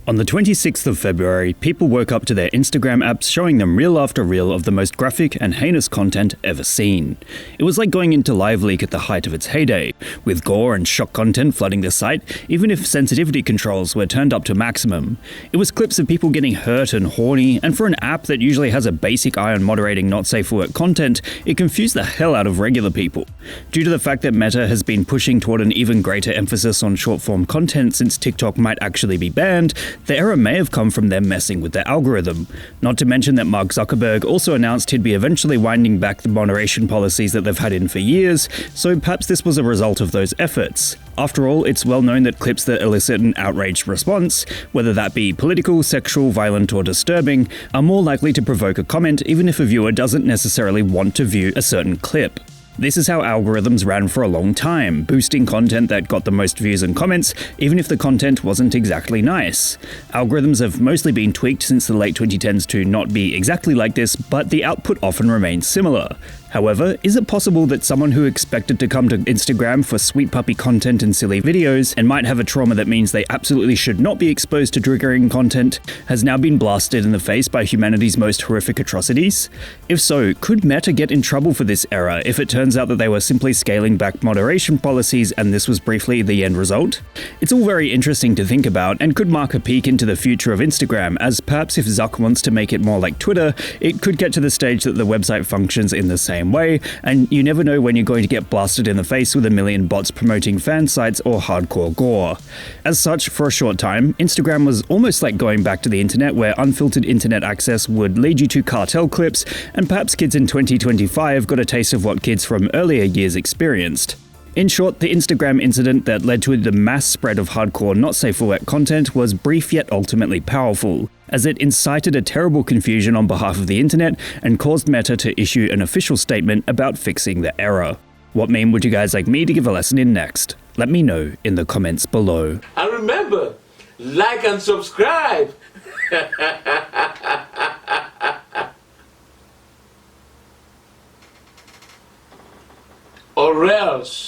On the 26th of February, people woke up to their Instagram apps showing them reel after reel of the most graphic and heinous content ever seen. It was like going into Live Leak at the height of its heyday, with gore and shock content flooding the site, even if sensitivity controls were turned up to maximum. It was clips of people getting hurt and horny, and for an app that usually has a basic eye on moderating not safe for work content, it confused the hell out of regular people. Due to the fact that Meta has been pushing toward an even greater emphasis on short-form content since TikTok might actually be banned, the error may have come from them messing with their algorithm. Not to mention that Mark Zuckerberg also announced he'd be eventually winding back the moderation policies that they've had in for years, so perhaps this was a result of those efforts. After all, it's well known that clips that elicit an outraged response, whether that be political, sexual, violent, or disturbing, are more likely to provoke a comment even if a viewer doesn't necessarily want to view a certain clip. This is how algorithms ran for a long time, boosting content that got the most views and comments, even if the content wasn't exactly nice. Algorithms have mostly been tweaked since the late 2010s to not be exactly like this, but the output often remains similar. However, is it possible that someone who expected to come to Instagram for sweet puppy content and silly videos, and might have a trauma that means they absolutely should not be exposed to triggering content, has now been blasted in the face by humanity's most horrific atrocities? If so, could Meta get in trouble for this error if it turns out that they were simply scaling back moderation policies and this was briefly the end result? It's all very interesting to think about and could mark a peek into the future of Instagram, as perhaps if Zuck wants to make it more like Twitter, it could get to the stage that the website functions in the same way, and you never know when you're going to get blasted in the face with a million bots promoting fan sites or hardcore gore. As such, for a short time, Instagram was almost like going back to the internet, where unfiltered internet access would lead you to cartel clips, and perhaps kids in 2025 got a taste of what kids from earlier years experienced. In short, the Instagram incident that led to the mass spread of hardcore not safe for work content was brief yet ultimately powerful, as it incited a terrible confusion on behalf of the internet and caused Meta to issue an official statement about fixing the error. What meme would you guys like me to give a lesson in next? Let me know in the comments below. And remember, like and subscribe! Or else.